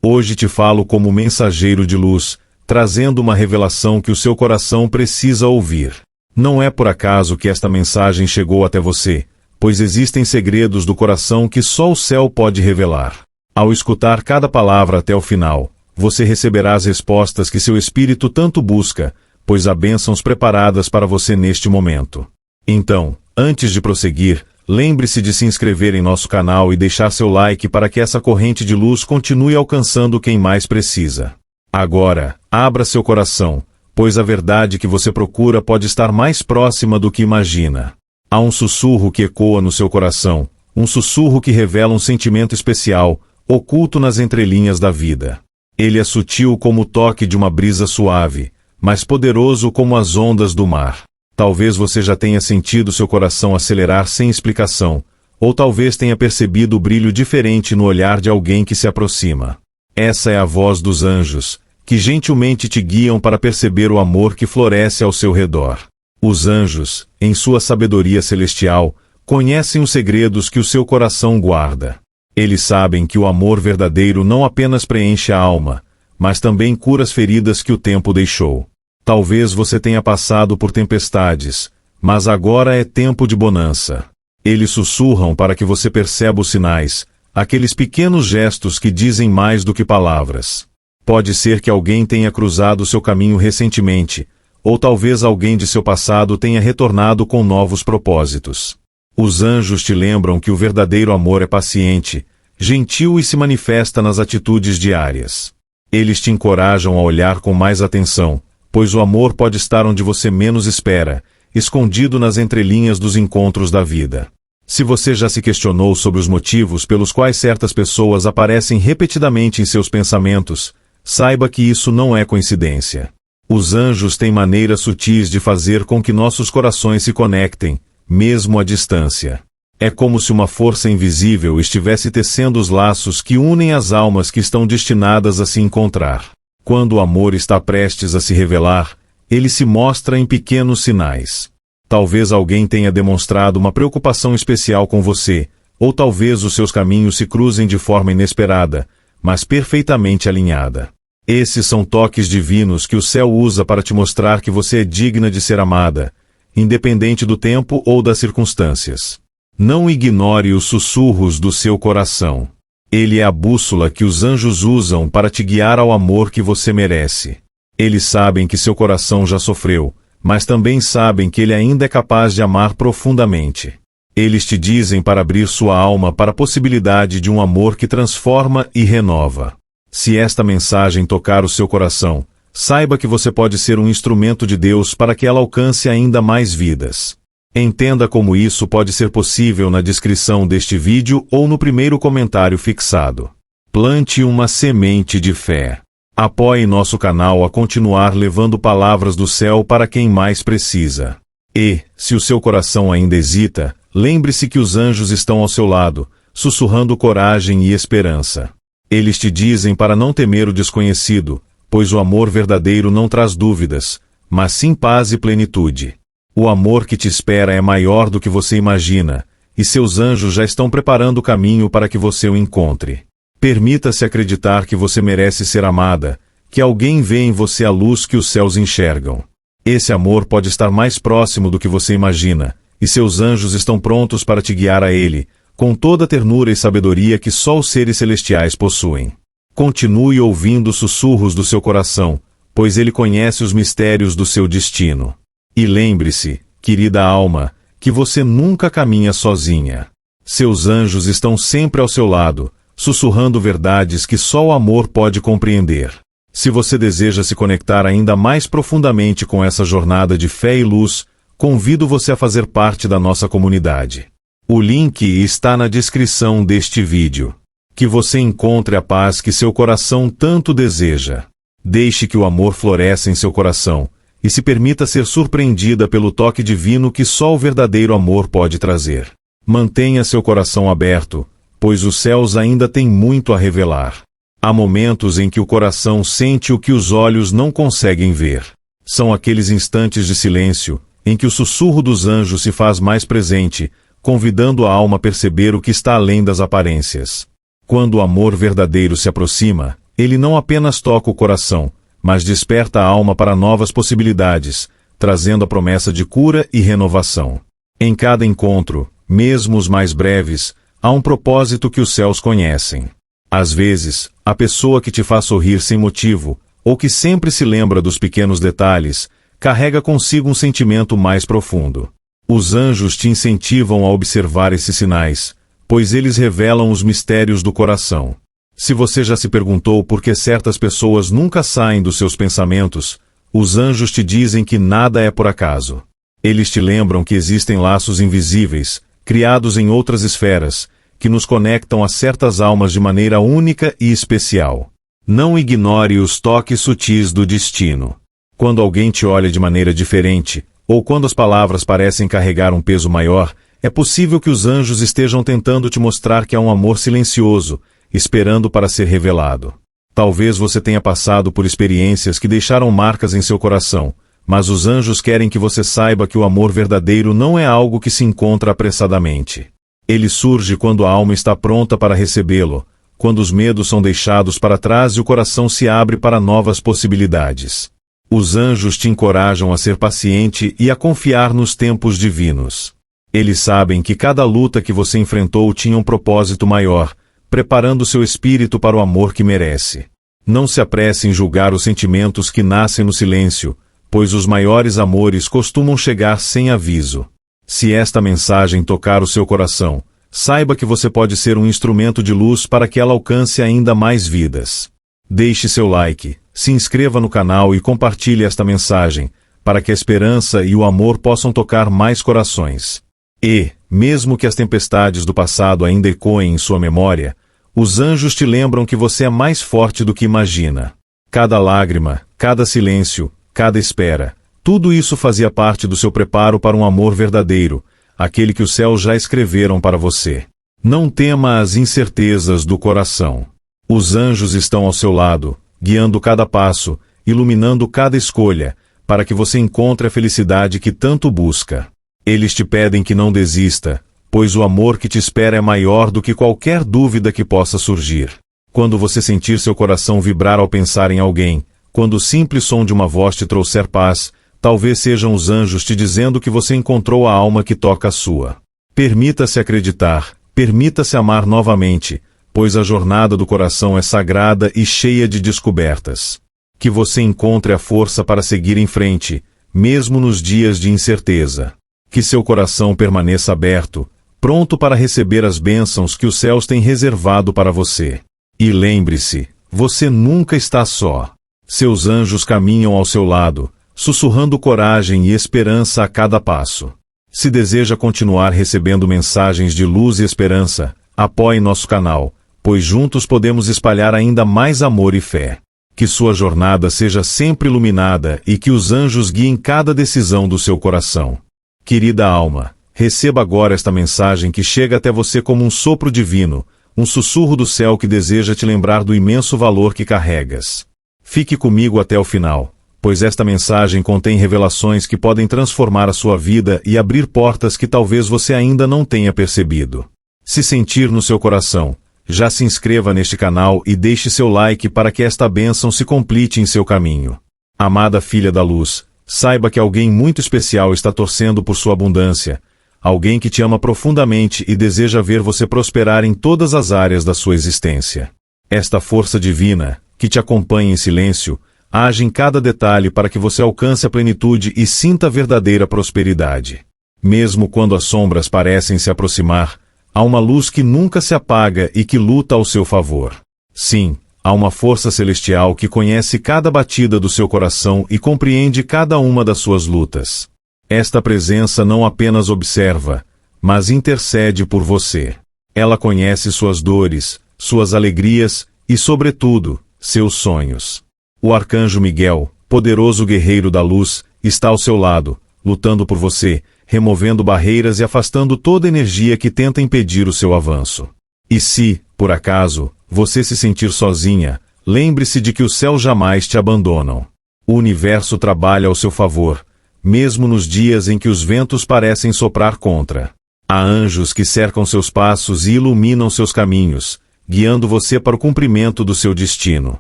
Hoje te falo como mensageiro de luz, trazendo uma revelação que o seu coração precisa ouvir. Não é por acaso que esta mensagem chegou até você, pois existem segredos do coração que só o céu pode revelar. Ao escutar cada palavra até o final, você receberá as respostas que seu espírito tanto busca, pois há bênçãos preparadas para você neste momento. Então, antes de prosseguir, lembre-se de se inscrever em nosso canal e deixar seu like para que essa corrente de luz continue alcançando quem mais precisa. Agora, abra seu coração, pois a verdade que você procura pode estar mais próxima do que imagina. Há um sussurro que ecoa no seu coração, um sussurro que revela um sentimento especial, oculto nas entrelinhas da vida. Ele é sutil como o toque de uma brisa suave, mas poderoso como as ondas do mar. Talvez você já tenha sentido seu coração acelerar sem explicação, ou talvez tenha percebido o brilho diferente no olhar de alguém que se aproxima. Essa é a voz dos anjos, que gentilmente te guiam para perceber o amor que floresce ao seu redor. Os anjos, em sua sabedoria celestial, conhecem os segredos que o seu coração guarda. Eles sabem que o amor verdadeiro não apenas preenche a alma, mas também cura as feridas que o tempo deixou. Talvez você tenha passado por tempestades, mas agora é tempo de bonança. Eles sussurram para que você perceba os sinais, aqueles pequenos gestos que dizem mais do que palavras. Pode ser que alguém tenha cruzado seu caminho recentemente, ou talvez alguém de seu passado tenha retornado com novos propósitos. Os anjos te lembram que o verdadeiro amor é paciente, gentil e se manifesta nas atitudes diárias. Eles te encorajam a olhar com mais atenção, pois o amor pode estar onde você menos espera, escondido nas entrelinhas dos encontros da vida. Se você já se questionou sobre os motivos pelos quais certas pessoas aparecem repetidamente em seus pensamentos, saiba que isso não é coincidência. Os anjos têm maneiras sutis de fazer com que nossos corações se conectem, mesmo à distância. É como se uma força invisível estivesse tecendo os laços que unem as almas que estão destinadas a se encontrar. Quando o amor está prestes a se revelar, ele se mostra em pequenos sinais. Talvez alguém tenha demonstrado uma preocupação especial com você, ou talvez os seus caminhos se cruzem de forma inesperada, mas perfeitamente alinhada. Esses são toques divinos que o céu usa para te mostrar que você é digna de ser amada, independente do tempo ou das circunstâncias. Não ignore os sussurros do seu coração. Ele é a bússola que os anjos usam para te guiar ao amor que você merece. Eles sabem que seu coração já sofreu, mas também sabem que ele ainda é capaz de amar profundamente. Eles te dizem para abrir sua alma para a possibilidade de um amor que transforma e renova. Se esta mensagem tocar o seu coração, saiba que você pode ser um instrumento de Deus para que ela alcance ainda mais vidas. Entenda como isso pode ser possível na descrição deste vídeo ou no primeiro comentário fixado. Plante uma semente de fé. Apoie nosso canal a continuar levando palavras do céu para quem mais precisa. E, se o seu coração ainda hesita, lembre-se que os anjos estão ao seu lado, sussurrando coragem e esperança. Eles te dizem para não temer o desconhecido, pois o amor verdadeiro não traz dúvidas, mas sim paz e plenitude. O amor que te espera é maior do que você imagina, e seus anjos já estão preparando o caminho para que você o encontre. Permita-se acreditar que você merece ser amada, que alguém vê em você a luz que os céus enxergam. Esse amor pode estar mais próximo do que você imagina, e seus anjos estão prontos para te guiar a ele, com toda a ternura e sabedoria que só os seres celestiais possuem. Continue ouvindo os sussurros do seu coração, pois ele conhece os mistérios do seu destino. E lembre-se, querida alma, que você nunca caminha sozinha. Seus anjos estão sempre ao seu lado, sussurrando verdades que só o amor pode compreender. Se você deseja se conectar ainda mais profundamente com essa jornada de fé e luz, convido você a fazer parte da nossa comunidade. O link está na descrição deste vídeo. Que você encontre a paz que seu coração tanto deseja. Deixe que o amor floresça em seu coração, e se permita ser surpreendida pelo toque divino que só o verdadeiro amor pode trazer. Mantenha seu coração aberto, pois os céus ainda têm muito a revelar. Há momentos em que o coração sente o que os olhos não conseguem ver. São aqueles instantes de silêncio, em que o sussurro dos anjos se faz mais presente, convidando a alma a perceber o que está além das aparências. Quando o amor verdadeiro se aproxima, Ele não apenas toca o coração, mas desperta a alma para novas possibilidades, trazendo a promessa de cura e renovação. Em cada encontro, mesmo os mais breves, há um propósito que os céus conhecem. Às vezes, a pessoa que te faz sorrir sem motivo, ou que sempre se lembra dos pequenos detalhes, carrega consigo um sentimento mais profundo. Os anjos te incentivam a observar esses sinais, pois eles revelam os mistérios do coração. Se você já se perguntou por que certas pessoas nunca saem dos seus pensamentos, os anjos te dizem que nada é por acaso. Eles te lembram que existem laços invisíveis, criados em outras esferas, que nos conectam a certas almas de maneira única e especial. Não ignore os toques sutis do destino. Quando alguém te olha de maneira diferente, ou quando as palavras parecem carregar um peso maior, é possível que os anjos estejam tentando te mostrar que há um amor silencioso, esperando para ser revelado. Talvez você tenha passado por experiências que deixaram marcas em seu coração, mas os anjos querem que você saiba que o amor verdadeiro não é algo que se encontra apressadamente. Ele surge quando a alma está pronta para recebê-lo, quando os medos são deixados para trás e o coração se abre para novas possibilidades. Os anjos te encorajam a ser paciente e a confiar nos tempos divinos. Eles sabem que cada luta que você enfrentou tinha um propósito maior, preparando seu espírito para o amor que merece. Não se apresse em julgar os sentimentos que nascem no silêncio, pois os maiores amores costumam chegar sem aviso. Se esta mensagem tocar o seu coração, saiba que você pode ser um instrumento de luz para que ela alcance ainda mais vidas. Deixe seu like, se inscreva no canal e compartilhe esta mensagem, para que a esperança e o amor possam tocar mais corações. E, mesmo que as tempestades do passado ainda ecoem em sua memória, os anjos te lembram que você é mais forte do que imagina. Cada lágrima, cada silêncio, cada espera, tudo isso fazia parte do seu preparo para um amor verdadeiro, aquele que os céus já escreveram para você. Não tema as incertezas do coração. Os anjos estão ao seu lado, guiando cada passo, iluminando cada escolha, para que você encontre a felicidade que tanto busca. Eles te pedem que não desista, pois o amor que te espera é maior do que qualquer dúvida que possa surgir. Quando você sentir seu coração vibrar ao pensar em alguém, quando o simples som de uma voz te trouxer paz, talvez sejam os anjos te dizendo que você encontrou a alma que toca a sua. Permita-se acreditar, permita-se amar novamente, pois a jornada do coração é sagrada e cheia de descobertas. Que você encontre a força para seguir em frente, mesmo nos dias de incerteza. Que seu coração permaneça aberto, pronto para receber as bênçãos que os céus têm reservado para você. E lembre-se, você nunca está só. Seus anjos caminham ao seu lado, sussurrando coragem e esperança a cada passo. Se deseja continuar recebendo mensagens de luz e esperança, apoie nosso canal, pois juntos podemos espalhar ainda mais amor e fé. Que sua jornada seja sempre iluminada e que os anjos guiem cada decisão do seu coração. Querida alma, receba agora esta mensagem que chega até você como um sopro divino, um sussurro do céu que deseja te lembrar do imenso valor que carregas. Fique comigo até o final, pois esta mensagem contém revelações que podem transformar a sua vida e abrir portas que talvez você ainda não tenha percebido. Se sentir no seu coração, já se inscreva neste canal e deixe seu like para que esta bênção se complete em seu caminho. Amada filha da luz, saiba que alguém muito especial está torcendo por sua abundância, alguém que te ama profundamente e deseja ver você prosperar em todas as áreas da sua existência. Esta força divina, que te acompanha em silêncio, age em cada detalhe para que você alcance a plenitude e sinta a verdadeira prosperidade. Mesmo quando as sombras parecem se aproximar, há uma luz que nunca se apaga e que luta ao seu favor. Sim, há uma força celestial que conhece cada batida do seu coração e compreende cada uma das suas lutas. Esta presença não apenas observa, mas intercede por você. Ela conhece suas dores, suas alegrias e, sobretudo, seus sonhos. O arcanjo Miguel, poderoso guerreiro da luz, está ao seu lado, lutando por você, removendo barreiras e afastando toda energia que tenta impedir o seu avanço. E se, por acaso, você se sentir sozinha, lembre-se de que os céus jamais te abandonam. O universo trabalha ao seu favor, mesmo nos dias em que os ventos parecem soprar contra. Há anjos que cercam seus passos e iluminam seus caminhos, guiando você para o cumprimento do seu destino.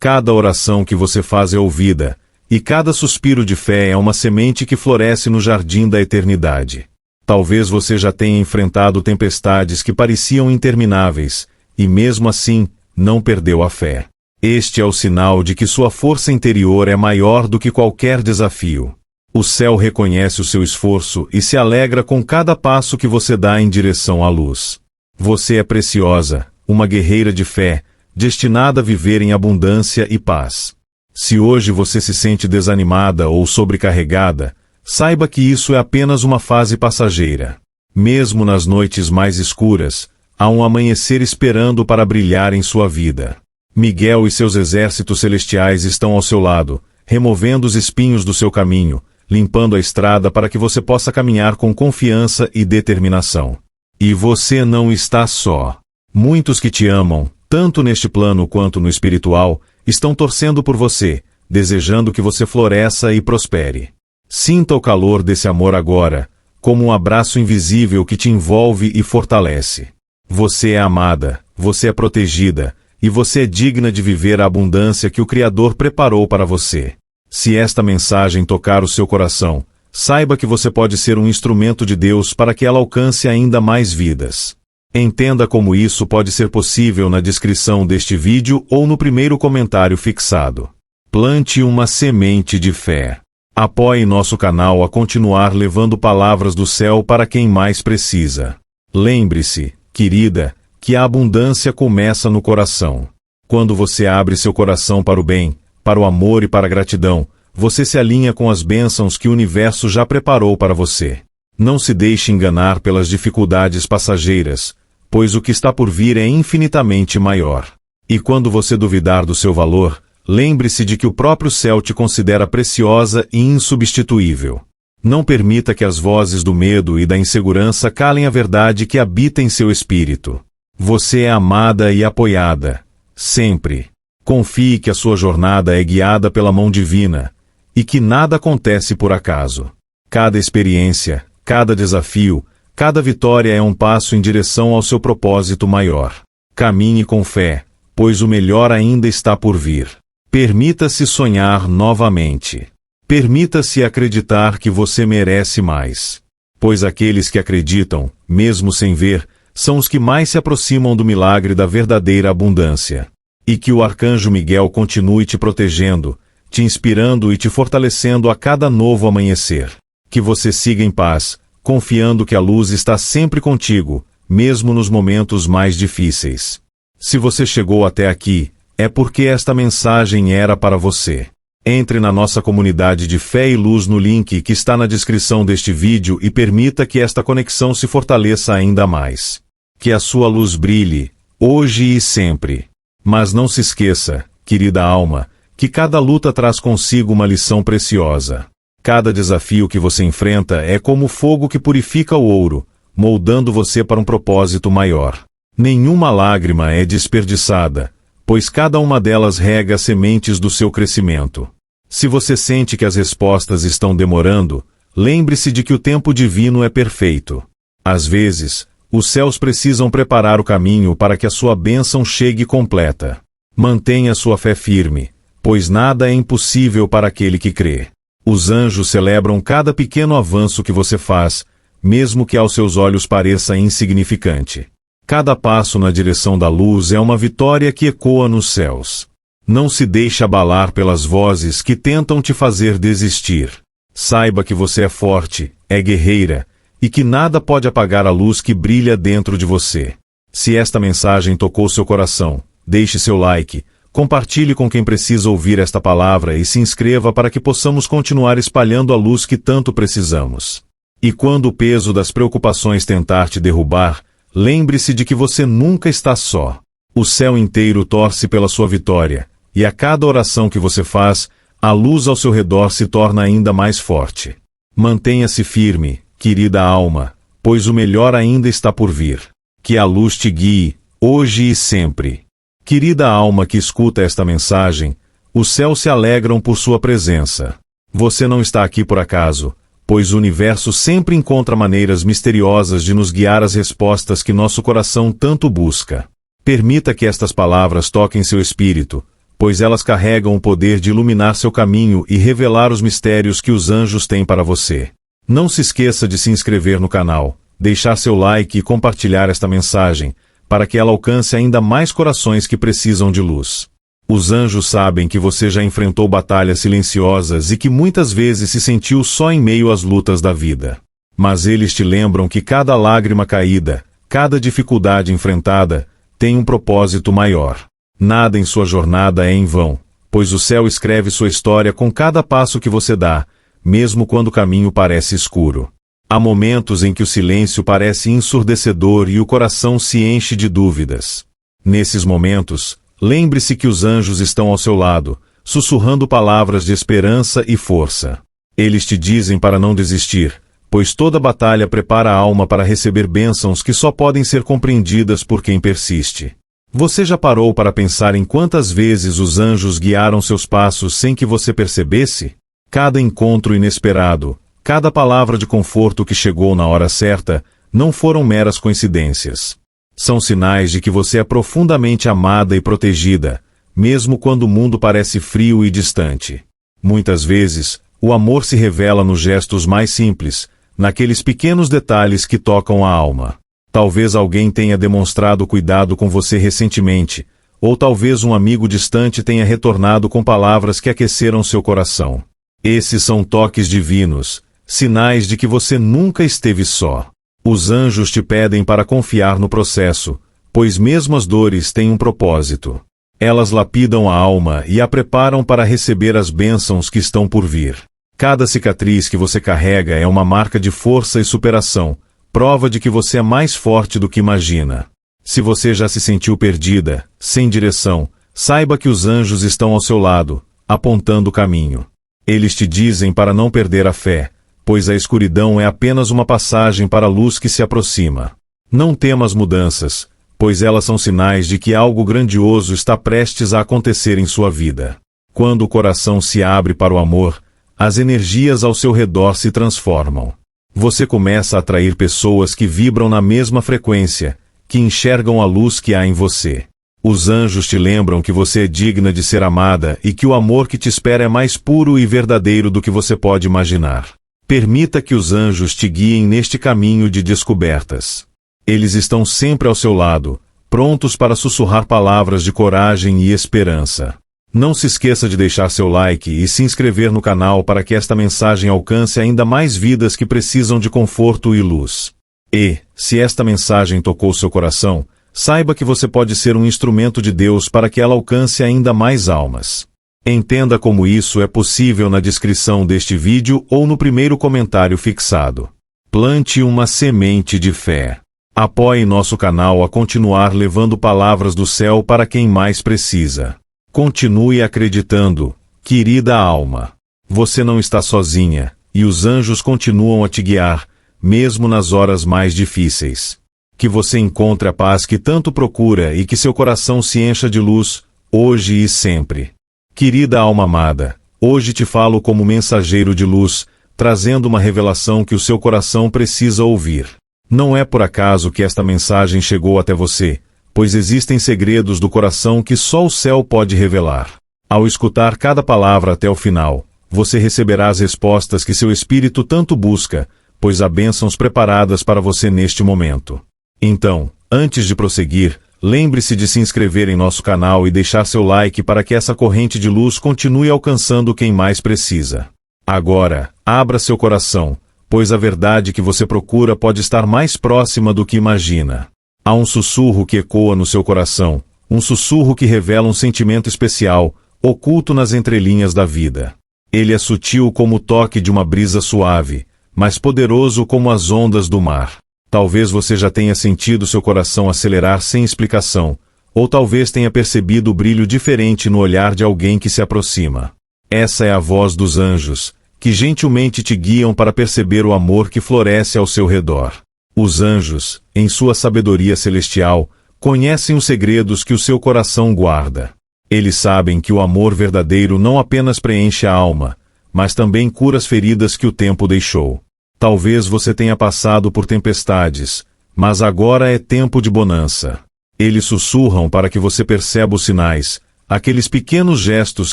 Cada oração que você faz é ouvida, e cada suspiro de fé é uma semente que floresce no jardim da eternidade. Talvez você já tenha enfrentado tempestades que pareciam intermináveis, e mesmo assim, não perdeu a fé. Este é o sinal de que sua força interior é maior do que qualquer desafio. O céu reconhece o seu esforço e se alegra com cada passo que você dá em direção à luz. Você é preciosa, uma guerreira de fé, destinada a viver em abundância e paz. Se hoje você se sente desanimada ou sobrecarregada, saiba que isso é apenas uma fase passageira. Mesmo nas noites mais escuras, há um amanhecer esperando para brilhar em sua vida. Miguel e seus exércitos celestiais estão ao seu lado, removendo os espinhos do seu caminho, limpando a estrada para que você possa caminhar com confiança e determinação. E você não está só. Muitos que te amam, tanto neste plano quanto no espiritual, estão torcendo por você, desejando que você floresça e prospere. Sinta o calor desse amor agora, como um abraço invisível que te envolve e fortalece. Você é amada, você é protegida, e você é digna de viver a abundância que o Criador preparou para você. Se esta mensagem tocar o seu coração, saiba que você pode ser um instrumento de Deus para que ela alcance ainda mais vidas. Entenda como isso pode ser possível na descrição deste vídeo ou no primeiro comentário fixado. Plante uma semente de fé. Apoie nosso canal a continuar levando palavras do céu para quem mais precisa. Lembre-se, querida, que a abundância começa no coração. Quando você abre seu coração para o bem, para o amor e para a gratidão, você se alinha com as bênçãos que o universo já preparou para você. Não se deixe enganar pelas dificuldades passageiras, pois o que está por vir é infinitamente maior. E quando você duvidar do seu valor, lembre-se de que o próprio céu te considera preciosa e insubstituível. Não permita que as vozes do medo e da insegurança calem a verdade que habita em seu espírito. Você é amada e apoiada, sempre. Confie que a sua jornada é guiada pela mão divina, e que nada acontece por acaso. Cada experiência, cada desafio, cada vitória é um passo em direção ao seu propósito maior. Caminhe com fé, pois o melhor ainda está por vir. Permita-se sonhar novamente. Permita-se acreditar que você merece mais. Pois aqueles que acreditam, mesmo sem ver, são os que mais se aproximam do milagre da verdadeira abundância. E que o arcanjo Miguel continue te protegendo, te inspirando e te fortalecendo a cada novo amanhecer. Que você siga em paz, confiando que a luz está sempre contigo, mesmo nos momentos mais difíceis. Se você chegou até aqui, é porque esta mensagem era para você. Entre na nossa comunidade de fé e luz no link que está na descrição deste vídeo e permita que esta conexão se fortaleça ainda mais. Que a sua luz brilhe, hoje e sempre. Mas não se esqueça, querida alma, que cada luta traz consigo uma lição preciosa. Cada desafio que você enfrenta é como o fogo que purifica o ouro, moldando você para um propósito maior. Nenhuma lágrima é desperdiçada, pois cada uma delas rega as sementes do seu crescimento. Se você sente que as respostas estão demorando, lembre-se de que o tempo divino é perfeito. Às vezes, os céus precisam preparar o caminho para que a sua bênção chegue completa. Mantenha sua fé firme, pois nada é impossível para aquele que crê. Os anjos celebram cada pequeno avanço que você faz, mesmo que aos seus olhos pareça insignificante. Cada passo na direção da luz é uma vitória que ecoa nos céus. Não se deixe abalar pelas vozes que tentam te fazer desistir. Saiba que você é forte, é guerreira, e que nada pode apagar a luz que brilha dentro de você. Se esta mensagem tocou seu coração, deixe seu like, compartilhe com quem precisa ouvir esta palavra e se inscreva para que possamos continuar espalhando a luz que tanto precisamos. E quando o peso das preocupações tentar te derrubar, lembre-se de que você nunca está só. O céu inteiro torce pela sua vitória, e a cada oração que você faz, a luz ao seu redor se torna ainda mais forte. Mantenha-se firme, querida alma, pois o melhor ainda está por vir. Que a luz te guie, hoje e sempre. Querida alma que escuta esta mensagem, os céus se alegram por sua presença. Você não está aqui por acaso, pois o universo sempre encontra maneiras misteriosas de nos guiar às respostas que nosso coração tanto busca. Permita que estas palavras toquem seu espírito, pois elas carregam o poder de iluminar seu caminho e revelar os mistérios que os anjos têm para você. Não se esqueça de se inscrever no canal, deixar seu like e compartilhar esta mensagem, para que ela alcance ainda mais corações que precisam de luz. Os anjos sabem que você já enfrentou batalhas silenciosas e que muitas vezes se sentiu só em meio às lutas da vida. Mas eles te lembram que cada lágrima caída, cada dificuldade enfrentada, tem um propósito maior. Nada em sua jornada é em vão, pois o céu escreve sua história com cada passo que você dá, mesmo quando o caminho parece escuro. Há momentos em que o silêncio parece ensurdecedor e o coração se enche de dúvidas. Nesses momentos, lembre-se que os anjos estão ao seu lado, sussurrando palavras de esperança e força. Eles te dizem para não desistir, pois toda batalha prepara a alma para receber bênçãos que só podem ser compreendidas por quem persiste. Você já parou para pensar em quantas vezes os anjos guiaram seus passos sem que você percebesse? Cada encontro inesperado, cada palavra de conforto que chegou na hora certa, não foram meras coincidências. São sinais de que você é profundamente amada e protegida, mesmo quando o mundo parece frio e distante. Muitas vezes, o amor se revela nos gestos mais simples, naqueles pequenos detalhes que tocam a alma. Talvez alguém tenha demonstrado cuidado com você recentemente, ou talvez um amigo distante tenha retornado com palavras que aqueceram seu coração. Esses são toques divinos, sinais de que você nunca esteve só. Os anjos te pedem para confiar no processo, pois mesmo as dores têm um propósito. Elas lapidam a alma e a preparam para receber as bênçãos que estão por vir. Cada cicatriz que você carrega é uma marca de força e superação, prova de que você é mais forte do que imagina. Se você já se sentiu perdida, sem direção, saiba que os anjos estão ao seu lado, apontando o caminho. Eles te dizem para não perder a fé, pois a escuridão é apenas uma passagem para a luz que se aproxima. Não tema as mudanças, pois elas são sinais de que algo grandioso está prestes a acontecer em sua vida. Quando o coração se abre para o amor, as energias ao seu redor se transformam. Você começa a atrair pessoas que vibram na mesma frequência, que enxergam a luz que há em você. Os anjos te lembram que você é digna de ser amada e que o amor que te espera é mais puro e verdadeiro do que você pode imaginar. Permita que os anjos te guiem neste caminho de descobertas. Eles estão sempre ao seu lado, prontos para sussurrar palavras de coragem e esperança. Não se esqueça de deixar seu like e se inscrever no canal para que esta mensagem alcance ainda mais vidas que precisam de conforto e luz. E, se esta mensagem tocou seu coração, saiba que você pode ser um instrumento de Deus para que ela alcance ainda mais almas. Entenda como isso é possível na descrição deste vídeo ou no primeiro comentário fixado. Plante uma semente de fé. Apoie nosso canal a continuar levando palavras do céu para quem mais precisa. Continue acreditando, querida alma. Você não está sozinha, e os anjos continuam a te guiar, mesmo nas horas mais difíceis. Que você encontre a paz que tanto procura e que seu coração se encha de luz, hoje e sempre. Querida alma amada, hoje te falo como mensageiro de luz, trazendo uma revelação que o seu coração precisa ouvir. Não é por acaso que esta mensagem chegou até você, pois existem segredos do coração que só o céu pode revelar. Ao escutar cada palavra até o final, você receberá as respostas que seu espírito tanto busca, pois há bênçãos preparadas para você neste momento. Então, antes de prosseguir, lembre-se de se inscrever em nosso canal e deixar seu like para que essa corrente de luz continue alcançando quem mais precisa. Agora, abra seu coração, pois a verdade que você procura pode estar mais próxima do que imagina. Há um sussurro que ecoa no seu coração, um sussurro que revela um sentimento especial, oculto nas entrelinhas da vida. Ele é sutil como o toque de uma brisa suave, mas poderoso como as ondas do mar. Talvez você já tenha sentido seu coração acelerar sem explicação, ou talvez tenha percebido o brilho diferente no olhar de alguém que se aproxima. Essa é a voz dos anjos, que gentilmente te guiam para perceber o amor que floresce ao seu redor. Os anjos, em sua sabedoria celestial, conhecem os segredos que o seu coração guarda. Eles sabem que o amor verdadeiro não apenas preenche a alma, mas também cura as feridas que o tempo deixou. Talvez você tenha passado por tempestades, mas agora é tempo de bonança. Eles sussurram para que você perceba os sinais, Aqueles pequenos gestos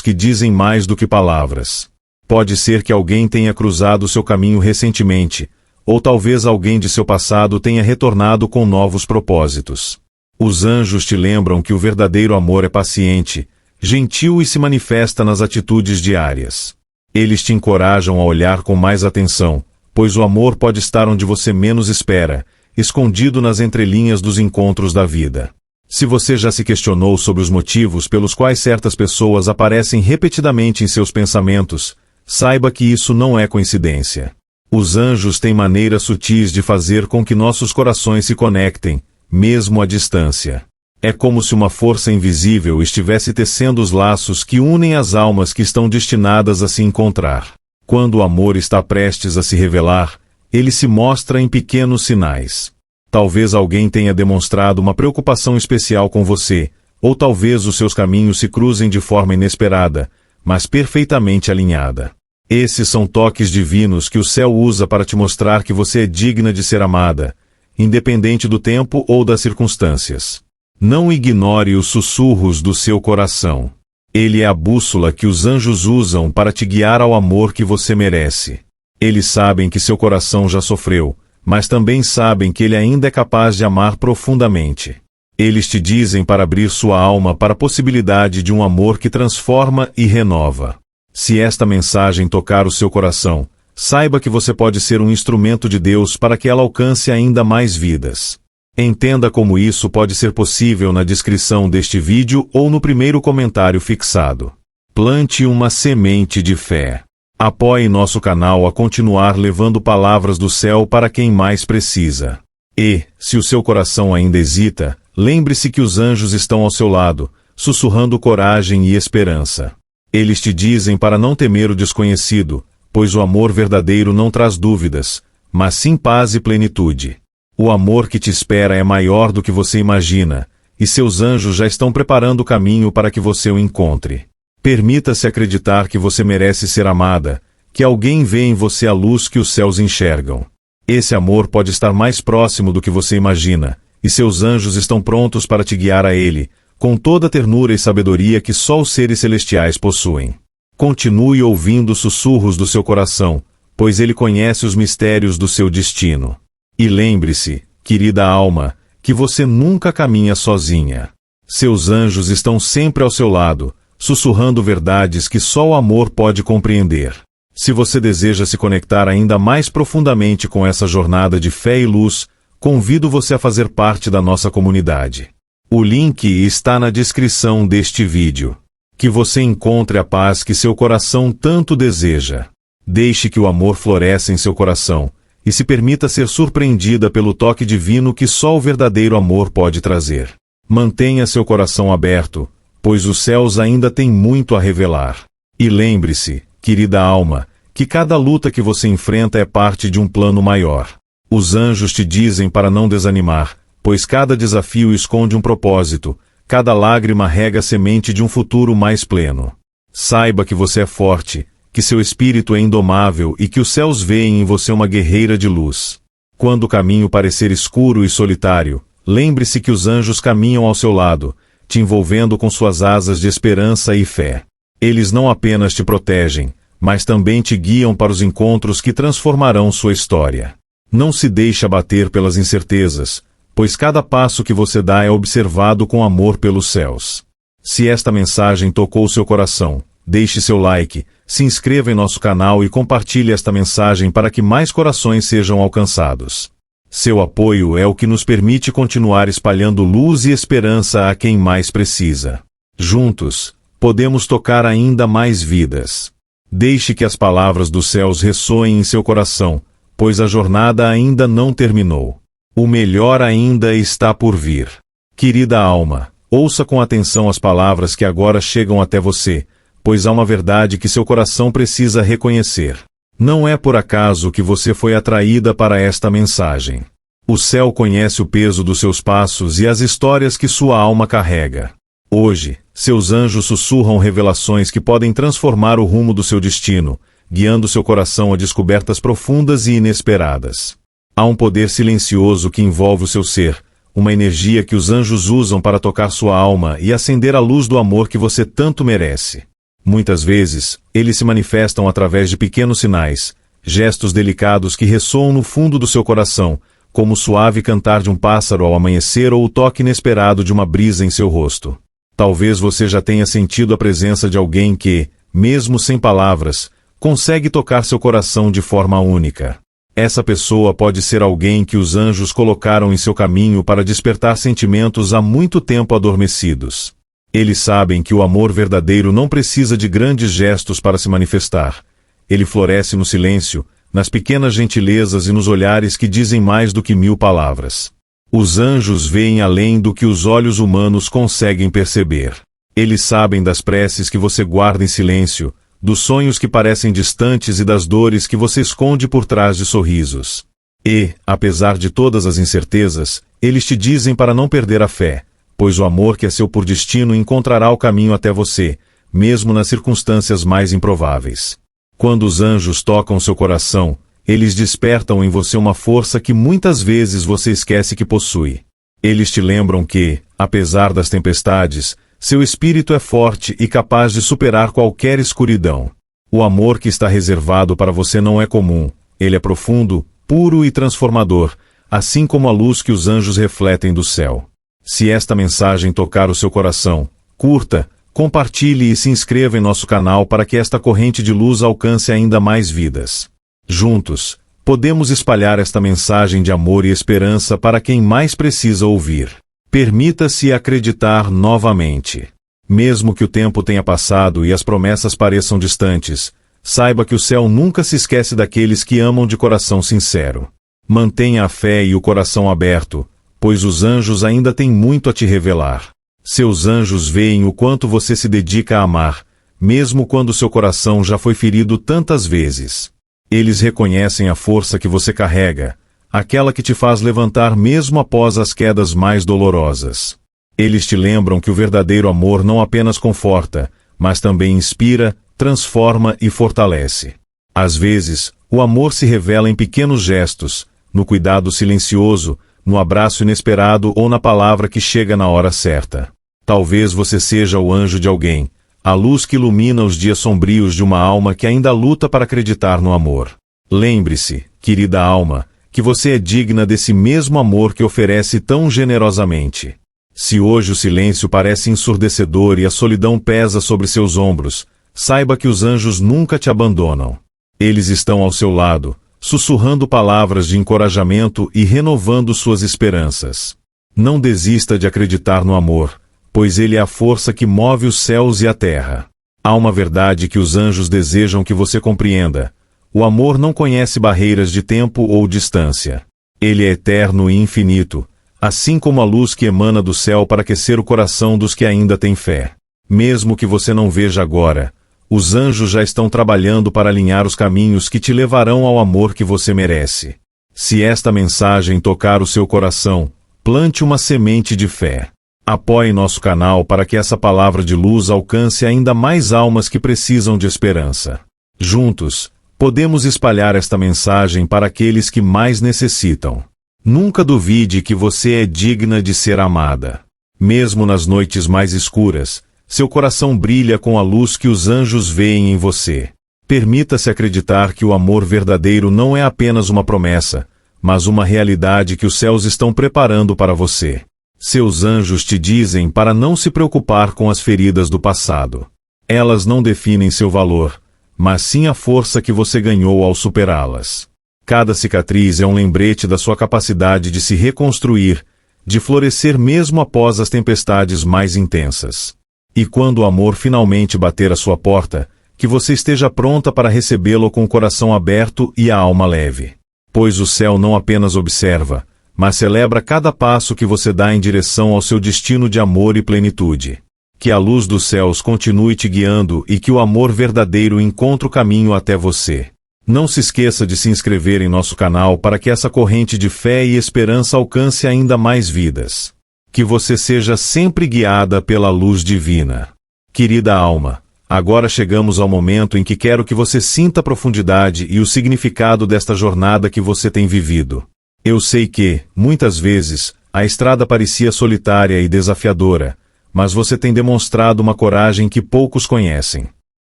que dizem mais do que palavras. Pode ser que alguém tenha cruzado seu caminho recentemente, ou talvez alguém de seu passado tenha retornado com novos propósitos. Os anjos te lembram que o verdadeiro amor é paciente, gentil e se manifesta nas atitudes diárias. Eles te encorajam a olhar com mais atenção, pois o amor pode estar onde você menos espera, escondido nas entrelinhas dos encontros da vida. Se você já se questionou sobre os motivos pelos quais certas pessoas aparecem repetidamente em seus pensamentos, saiba que isso não é coincidência. Os anjos têm maneiras sutis de fazer com que nossos corações se conectem, mesmo à distância. É como se uma força invisível estivesse tecendo os laços que unem as almas que estão destinadas a se encontrar. Quando o amor está prestes a se revelar, ele se mostra em pequenos sinais. Talvez alguém tenha demonstrado uma preocupação especial com você, ou talvez os seus caminhos se cruzem de forma inesperada, mas perfeitamente alinhada. Esses são toques divinos que o céu usa para te mostrar que você é digna de ser amada, independente do tempo ou das circunstâncias. Não ignore os sussurros do seu coração. Ele é a bússola que os anjos usam para te guiar ao amor que você merece. Eles sabem que seu coração já sofreu, mas também sabem que ele ainda é capaz de amar profundamente. Eles te dizem para abrir sua alma para a possibilidade de um amor que transforma e renova. Se esta mensagem tocar o seu coração, saiba que você pode ser um instrumento de Deus para que ela alcance ainda mais vidas. Entenda como isso pode ser possível na descrição deste vídeo ou no primeiro comentário fixado. Plante uma semente de fé. Apoie nosso canal a continuar levando palavras do céu para quem mais precisa. E, se o seu coração ainda hesita, lembre-se que os anjos estão ao seu lado, sussurrando coragem e esperança. Eles te dizem para não temer o desconhecido, pois o amor verdadeiro não traz dúvidas, mas sim paz e plenitude. O amor que te espera é maior do que você imagina, e seus anjos já estão preparando o caminho para que você o encontre. Permita-se acreditar que você merece ser amada, que alguém vê em você a luz que os céus enxergam. Esse amor pode estar mais próximo do que você imagina, e seus anjos estão prontos para te guiar a ele, com toda a ternura e sabedoria que só os seres celestiais possuem. Continue ouvindo os sussurros do seu coração, pois ele conhece os mistérios do seu destino. E lembre-se, querida alma, que você nunca caminha sozinha. Seus anjos estão sempre ao seu lado, sussurrando verdades que só o amor pode compreender. Se você deseja se conectar ainda mais profundamente com essa jornada de fé e luz, convido você a fazer parte da nossa comunidade. O link está na descrição deste vídeo. Que você encontre a paz que seu coração tanto deseja. Deixe que o amor floresça em seu coração, e se permita ser surpreendida pelo toque divino que só o verdadeiro amor pode trazer. Mantenha seu coração aberto, pois os céus ainda têm muito a revelar. E lembre-se, querida alma, que cada luta que você enfrenta é parte de um plano maior. Os anjos te dizem para não desanimar, pois cada desafio esconde um propósito, cada lágrima rega a semente de um futuro mais pleno. Saiba que você é forte, que seu espírito é indomável e que os céus veem em você uma guerreira de luz. Quando o caminho parecer escuro e solitário, lembre-se que os anjos caminham ao seu lado, te envolvendo com suas asas de esperança e fé. Eles não apenas te protegem, mas também te guiam para os encontros que transformarão sua história. Não se deixe abater pelas incertezas, pois cada passo que você dá é observado com amor pelos céus. Se esta mensagem tocou seu coração, deixe seu like, se inscreva em nosso canal e compartilhe esta mensagem para que mais corações sejam alcançados. Seu apoio é o que nos permite continuar espalhando luz e esperança a quem mais precisa. Juntos, podemos tocar ainda mais vidas. Deixe que as palavras dos céus ressoem em seu coração, pois a jornada ainda não terminou. O melhor ainda está por vir. Querida alma, ouça com atenção as palavras que agora chegam até você, pois há uma verdade que seu coração precisa reconhecer. Não é por acaso que você foi atraída para esta mensagem. O céu conhece o peso dos seus passos e as histórias que sua alma carrega. Hoje, seus anjos sussurram revelações que podem transformar o rumo do seu destino, guiando seu coração a descobertas profundas e inesperadas. Há um poder silencioso que envolve o seu ser, uma energia que os anjos usam para tocar sua alma e acender a luz do amor que você tanto merece. Muitas vezes, eles se manifestam através de pequenos sinais, gestos delicados que ressoam no fundo do seu coração, como o suave cantar de um pássaro ao amanhecer ou o toque inesperado de uma brisa em seu rosto. Talvez você já tenha sentido a presença de alguém que, mesmo sem palavras, consegue tocar seu coração de forma única. Essa pessoa pode ser alguém que os anjos colocaram em seu caminho para despertar sentimentos há muito tempo adormecidos. Eles sabem que o amor verdadeiro não precisa de grandes gestos para se manifestar. Ele floresce no silêncio, nas pequenas gentilezas e nos olhares que dizem mais do que 1000 palavras. Os anjos veem além do que os olhos humanos conseguem perceber. Eles sabem das preces que você guarda em silêncio, dos sonhos que parecem distantes e das dores que você esconde por trás de sorrisos. E, apesar de todas as incertezas, eles te dizem para não perder a fé, pois o amor que é seu por destino encontrará o caminho até você, mesmo nas circunstâncias mais improváveis. Quando os anjos tocam seu coração, eles despertam em você uma força que muitas vezes você esquece que possui. Eles te lembram que, apesar das tempestades, seu espírito é forte e capaz de superar qualquer escuridão. O amor que está reservado para você não é comum, ele é profundo, puro e transformador, assim como a luz que os anjos refletem do céu. Se esta mensagem tocar o seu coração, curta, compartilhe e se inscreva em nosso canal para que esta corrente de luz alcance ainda mais vidas. Juntos, podemos espalhar esta mensagem de amor e esperança para quem mais precisa ouvir. Permita-se acreditar novamente. Mesmo que o tempo tenha passado e as promessas pareçam distantes, saiba que o céu nunca se esquece daqueles que amam de coração sincero. Mantenha a fé e o coração aberto, pois os anjos ainda têm muito a te revelar. Seus anjos veem o quanto você se dedica a amar, mesmo quando seu coração já foi ferido tantas vezes. Eles reconhecem a força que você carrega, aquela que te faz levantar mesmo após as quedas mais dolorosas. Eles te lembram que o verdadeiro amor não apenas conforta, mas também inspira, transforma e fortalece. Às vezes, o amor se revela em pequenos gestos, no cuidado silencioso, no abraço inesperado ou na palavra que chega na hora certa. Talvez você seja o anjo de alguém, a luz que ilumina os dias sombrios de uma alma que ainda luta para acreditar no amor. Lembre-se, querida alma, que você é digna desse mesmo amor que oferece tão generosamente. Se hoje o silêncio parece ensurdecedor e a solidão pesa sobre seus ombros, saiba que os anjos nunca te abandonam. Eles estão ao seu lado, sussurrando palavras de encorajamento e renovando suas esperanças. Não desista de acreditar no amor, pois ele é a força que move os céus e a terra. Há uma verdade que os anjos desejam que você compreenda. O amor não conhece barreiras de tempo ou distância. Ele é eterno e infinito, assim como a luz que emana do céu para aquecer o coração dos que ainda têm fé. Mesmo que você não veja agora, os anjos já estão trabalhando para alinhar os caminhos que te levarão ao amor que você merece. Se esta mensagem tocar o seu coração, plante uma semente de fé. Apoie nosso canal para que essa palavra de luz alcance ainda mais almas que precisam de esperança. Juntos, podemos espalhar esta mensagem para aqueles que mais necessitam. Nunca duvide que você é digna de ser amada. Mesmo nas noites mais escuras, seu coração brilha com a luz que os anjos veem em você. Permita-se acreditar que o amor verdadeiro não é apenas uma promessa, mas uma realidade que os céus estão preparando para você. Seus anjos te dizem para não se preocupar com as feridas do passado. Elas não definem seu valor, mas sim a força que você ganhou ao superá-las. Cada cicatriz é um lembrete da sua capacidade de se reconstruir, de florescer mesmo após as tempestades mais intensas. E quando o amor finalmente bater à sua porta, que você esteja pronta para recebê-lo com o coração aberto e a alma leve. Pois o céu não apenas observa, mas celebra cada passo que você dá em direção ao seu destino de amor e plenitude. Que a luz dos céus continue te guiando e que o amor verdadeiro encontre o caminho até você. Não se esqueça de se inscrever em nosso canal para que essa corrente de fé e esperança alcance ainda mais vidas. Que você seja sempre guiada pela luz divina. Querida alma, agora chegamos ao momento em que quero que você sinta a profundidade e o significado desta jornada que você tem vivido. Eu sei que, muitas vezes, A estrada parecia solitária e desafiadora, mas você tem demonstrado uma coragem que poucos conhecem.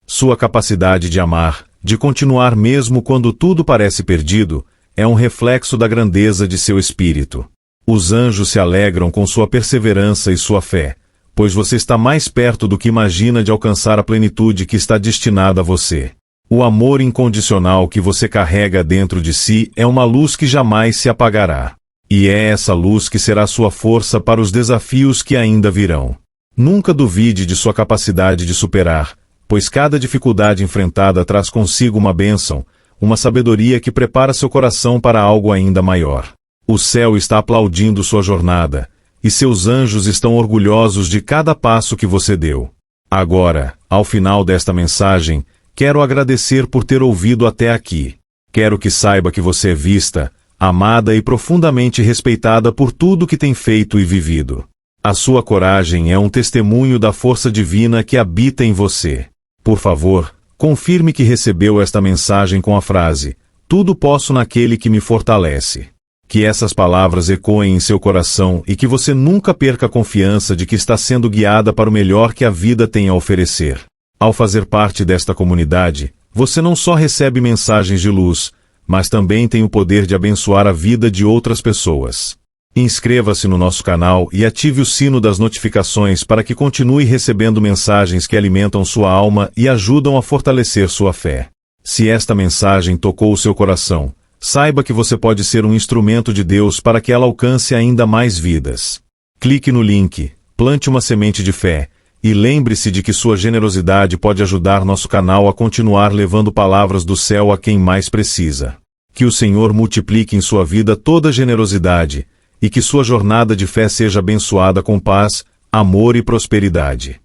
Sua capacidade de amar, de continuar mesmo quando tudo parece perdido, é um reflexo da grandeza de seu espírito. Os anjos se alegram com sua perseverança e sua fé, pois você está mais perto do que imagina de alcançar a plenitude que está destinada a você. O amor incondicional que você carrega dentro de si é uma luz que jamais se apagará. E é essa luz que será sua força para os desafios que ainda virão. Nunca duvide de sua capacidade de superar, pois cada dificuldade enfrentada traz consigo uma bênção, uma sabedoria que prepara seu coração para algo ainda maior. O céu está aplaudindo sua jornada, e seus anjos estão orgulhosos de cada passo que você deu. Agora, ao final desta mensagem, quero agradecer por ter ouvido até aqui. Quero que saiba que você é vista, amada e profundamente respeitada por tudo que tem feito e vivido. A sua coragem é um testemunho da força divina que habita em você. Por favor, confirme que recebeu esta mensagem com a frase: "Tudo posso naquele que me fortalece". Que essas palavras ecoem em seu coração e que você nunca perca a confiança de que está sendo guiada para o melhor que a vida tem a oferecer. Ao fazer parte desta comunidade, você não só recebe mensagens de luz, mas também tem o poder de abençoar a vida de outras pessoas. Inscreva-se no nosso canal e ative o sino das notificações para que continue recebendo mensagens que alimentam sua alma e ajudam a fortalecer sua fé. Se esta mensagem tocou o seu coração, saiba que você pode ser um instrumento de Deus para que ela alcance ainda mais vidas. Clique no link, plante uma semente de fé, e lembre-se de que sua generosidade pode ajudar nosso canal a continuar levando palavras do céu a quem mais precisa. Que o Senhor multiplique em sua vida toda a generosidade, e que sua jornada de fé seja abençoada com paz, amor e prosperidade.